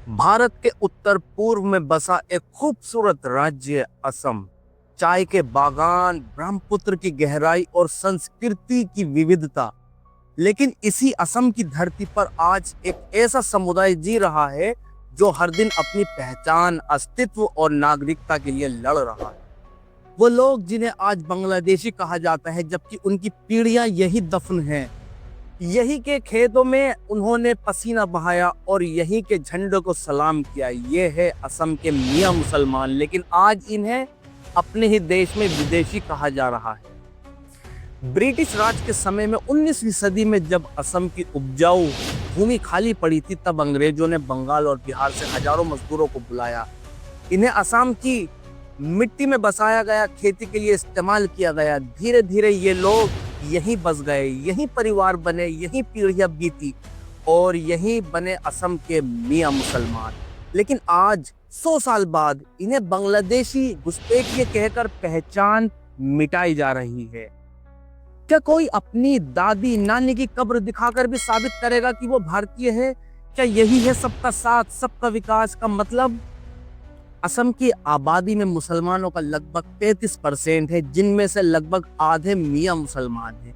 भारत के उत्तर पूर्व में बसा एक खूबसूरत राज्य असम। चाय के बागान, ब्रह्मपुत्र की गहराई और संस्कृति की विविधता। लेकिन इसी असम की धरती पर आज एक ऐसा समुदाय जी रहा है जो हर दिन अपनी पहचान, अस्तित्व और नागरिकता के लिए लड़ रहा है। वो लोग जिन्हें आज बांग्लादेशी कहा जाता है, जबकि उनकी पीढ़ियां यही दफन हैं। यही के खेतों में उन्होंने पसीना बहाया और यही के झंडे को सलाम किया। ये है असम के मियां मुसलमान, लेकिन आज इन्हें अपने ही देश में विदेशी कहा जा रहा है। ब्रिटिश राज के समय में 19वीं सदी में जब असम की उपजाऊ भूमि खाली पड़ी थी, तब अंग्रेजों ने बंगाल और बिहार से हजारों मजदूरों को बुलाया। इन्हें असम की मिट्टी में बसाया गया, खेती के लिए इस्तेमाल किया गया। धीरे धीरे ये लोग यहीं बस गए, यहीं परिवार बने, यहीं पीढ़ियां बीती और यहीं बने असम के मियां मुसलमान। लेकिन आज 100 साल बाद इन्हें बांग्लादेशी घुसपैठिए कहकर पहचान मिटाई जा रही है। क्या कोई अपनी दादी नानी की कब्र दिखाकर भी साबित करेगा कि वो भारतीय है? क्या यही है सबका साथ, सबका विकास का मतलब? असम की आबादी में मुसलमानों का लगभग 33% है, जिनमें से लगभग आधे मियां मुसलमान हैं।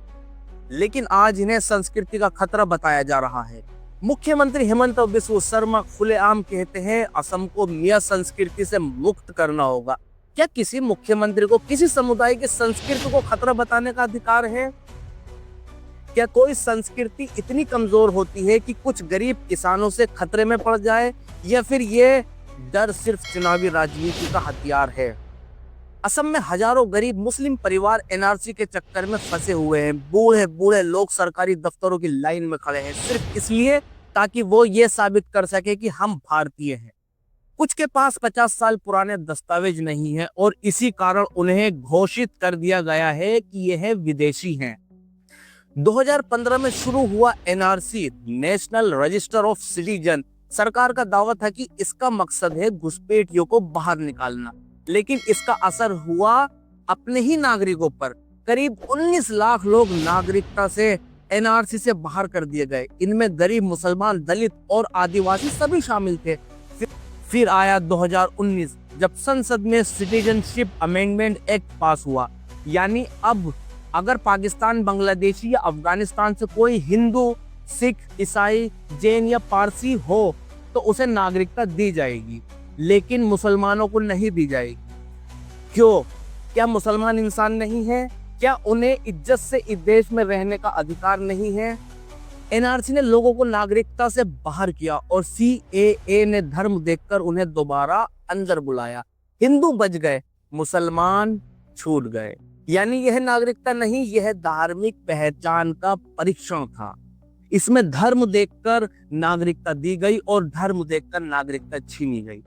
लेकिन आज इन्हें संस्कृति का खतरा बताया जा रहा है। मुख्यमंत्री हेमंत बिस्वा शर्मा खुलेआम कहते हैं असम को मियां संस्कृति से मुक्त करना होगा। क्या किसी मुख्यमंत्री को किसी समुदाय की संस्कृति को खतरा बताने का अधिकार है? क्या कोई संस्कृति इतनी कमजोर होती है कि कुछ गरीब किसानों से खतरे में पड़ जाए, या फिर ये डर सिर्फ चुनावी राजनीति का हथियार है? असम में हजारों गरीब मुस्लिम परिवार एनआरसी के चक्कर में फंसे हुए हैं। बूढ़े बूढ़े लोग सरकारी दफ्तरों की लाइन में खड़े हैं, सिर्फ इसलिए ताकि वो ये साबित कर सके कि हम भारतीय हैं। कुछ के पास 50 साल पुराने दस्तावेज नहीं है और इसी कारण उन्हें घोषित कर दिया गया है कि यह विदेशी हैं। 2015 में शुरू हुआ NRC, national register of citizen, सरकार का दावा था कि इसका मकसद है घुसपैठियों को बाहर निकालना, लेकिन इसका असर हुआ अपने ही नागरिकों पर। करीब 19 लाख लोग नागरिकता से एनआरसी से बाहर कर दिए गए। इनमें गरीब, मुसलमान, दलित और आदिवासी सभी शामिल थे। फिर आया 2019, जब संसद में सिटीजनशिप अमेंडमेंट एक्ट पास हुआ। यानी अब अगर पाकिस्तान, बांग्लादेशी या अफगानिस्तान से कोई हिंदू, सिख, ईसाई, जैन या पारसी हो तो उसे नागरिकता दी जाएगी, लेकिन मुसलमानों को नहीं दी जाएगी। क्यों? क्या मुसलमान इंसान नहीं है? क्या उन्हें इज्जत से इस देश में रहने का अधिकार नहीं है? एनआरसी ने लोगों को नागरिकता से बाहर किया और सीएए ने धर्म देखकर उन्हें दोबारा अंदर बुलाया। हिंदू बच गए, मुसलमान छूट गए। यानी यह नागरिकता नहीं, यह धार्मिक पहचान का परीक्षण था। इसमें धर्म देखकर नागरिकता दी गई और धर्म देखकर नागरिकता छीनी गई।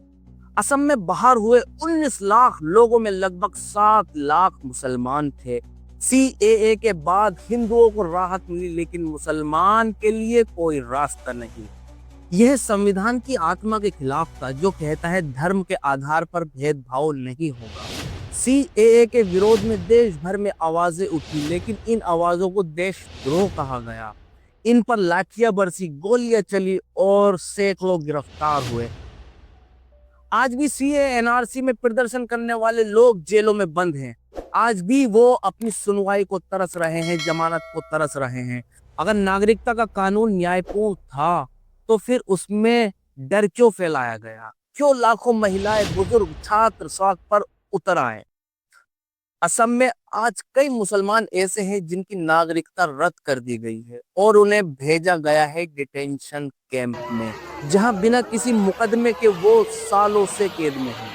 असम में बाहर हुए 19 लाख लोगों में लगभग 7 लाख मुसलमान थे। सीएए के बाद हिंदुओं को राहत मिली, लेकिन मुसलमान के लिए कोई रास्ता नहीं। यह संविधान की आत्मा के खिलाफ था, जो कहता है धर्म के आधार पर भेदभाव नहीं होगा। सीएए के विरोध में देश भर में आवाजें उठी, लेकिन इन आवाजों को देशद्रोह कहा गया। इन पर लाठियां बरसी, गोलियां चली और सैकड़ों गिरफ्तार हुए। आज भी सीएए एनआरसी में प्रदर्शन करने वाले लोग जेलों में बंद हैं। आज भी वो अपनी सुनवाई को तरस रहे हैं, जमानत को तरस रहे हैं। अगर नागरिकता का कानून न्यायपूर्ण था तो फिर उसमें डर क्यों फैलाया गया? क्यों लाखों महिलाएं, बुजुर्ग, छात्र सड़क पर उतर आए? असम में आज कई मुसलमान ऐसे हैं जिनकी नागरिकता रद्द कर दी गई है और उन्हें भेजा गया है डिटेंशन कैंप में, जहां बिना किसी मुकदमे के वो सालों से कैद में हैं।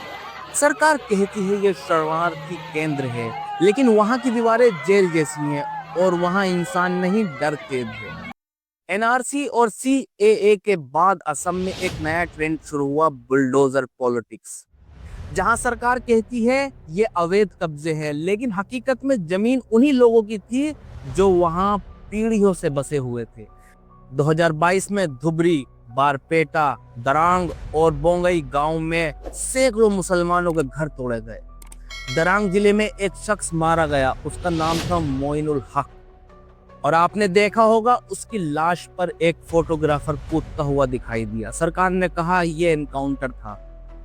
सरकार कहती है ये शरणार्थी केंद्र है, लेकिन वहां की दीवारें जेल जैसी हैं और वहां इंसान नहीं, डर कैद है। एनआरसी और सीएए के बाद असम में एक नया ट्रेंड शुरू हुआ, बुलडोजर पॉलिटिक्स, जहां सरकार कहती है ये अवैध कब्जे हैं, लेकिन हकीकत में जमीन उन्हीं लोगों की थी जो वहां पीढ़ियों से बसे हुए थे। 2022 में धुबरी, बारपेटा, दरांग और बोंगई गांव में सैकड़ों मुसलमानों के घर तोड़े गए। दरांग जिले में एक शख्स मारा गया, उसका नाम था मोइनुल हक। और आपने देखा होगा उसकी लाश पर एक फोटोग्राफर कूदता हुआ दिखाई दिया। सरकार ने कहा यह एनकाउंटर था।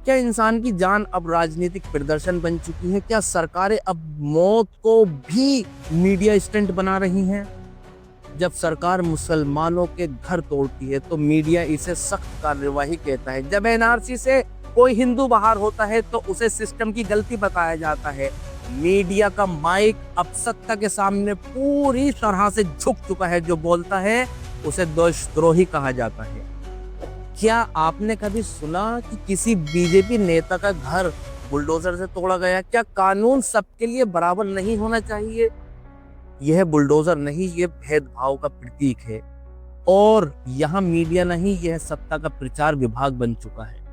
क्या इंसान की जान अब राजनीतिक प्रदर्शन बन चुकी है? क्या सरकारें अब मौत को भी मीडिया स्टंट बना रही हैं? जब सरकार मुसलमानों के घर तोड़ती है तो मीडिया इसे सख्त कार्यवाही कहता है। जब एनआरसी से कोई हिंदू बाहर होता है तो उसे सिस्टम की गलती बताया जाता है। मीडिया का माइक अब सत्ता के सामने पूरी तरह से झुक चुका है। जो बोलता है उसे देशद्रोही कहा जाता है। क्या आपने कभी सुना कि किसी बीजेपी नेता का घर बुलडोजर से तोड़ा गया? क्या कानून सबके लिए बराबर नहीं होना चाहिए? यह बुलडोजर नहीं, यह भेदभाव का प्रतीक है। और यहाँ मीडिया नहीं, यह सत्ता का प्रचार विभाग बन चुका है।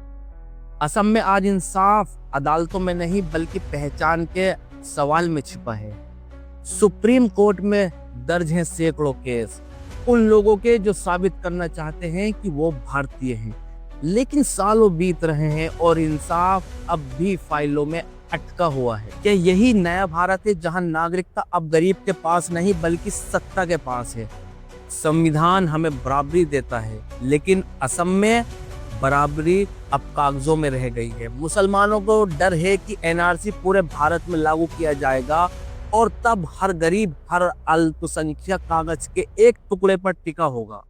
असम में आज इंसाफ अदालतों में नहीं बल्कि पहचान के सवाल में छिपा है। सुप्रीम कोर्ट में दर्ज हैं सैकड़ों केस उन लोगों के जो साबित करना चाहते हैं कि वो भारतीय हैं, लेकिन सालों बीत रहे हैं और इंसाफ अब भी फाइलों में अटका हुआ है। क्या यही नया भारत है जहां नागरिकता अब गरीब के पास नहीं बल्कि सत्ता के पास है? संविधान हमें बराबरी देता है, लेकिन असम में बराबरी अब कागजों में रह गई है। मुसलमानों को डर है कि एनआरसी पूरे भारत में लागू किया जाएगा और तब हर गरीब, हर अल्पसंख्यक कागज के एक टुकड़े पर टिका होगा।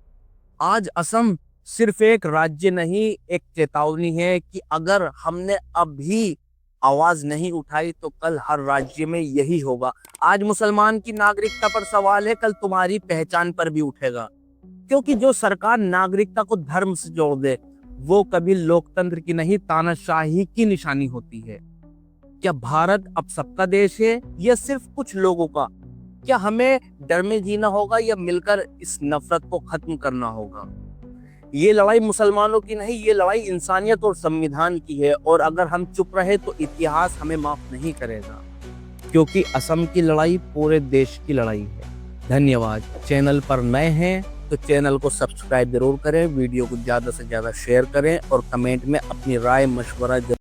आज असम सिर्फ एक राज्य नहीं, एक चेतावनी है कि अगर हमने अभी आवाज नहीं उठाई तो कल हर राज्य में यही होगा। आज मुसलमान की नागरिकता पर सवाल है, कल तुम्हारी पहचान पर भी उठेगा। क्योंकि जो सरकार नागरिकता को धर्म से जोड़ दे वो कभी लोकतंत्र की नहीं, तानाशाही की निशानी होती है। क्या भारत अब सबका देश है या सिर्फ कुछ लोगों का? क्या हमें डर में जीना होगा या मिलकर इस नफरत को खत्म करना होगा? ये लड़ाई मुसलमानों की नहीं, ये लड़ाई इंसानियत और संविधान की है। और अगर हम चुप रहे तो इतिहास हमें माफ नहीं करेगा, क्योंकि असम की लड़ाई पूरे देश की लड़ाई है। धन्यवाद। चैनल पर नए हैं तो चैनल को सब्सक्राइब जरूर करें, वीडियो को ज़्यादा से ज़्यादा शेयर करें और कमेंट में अपनी राय मशवरा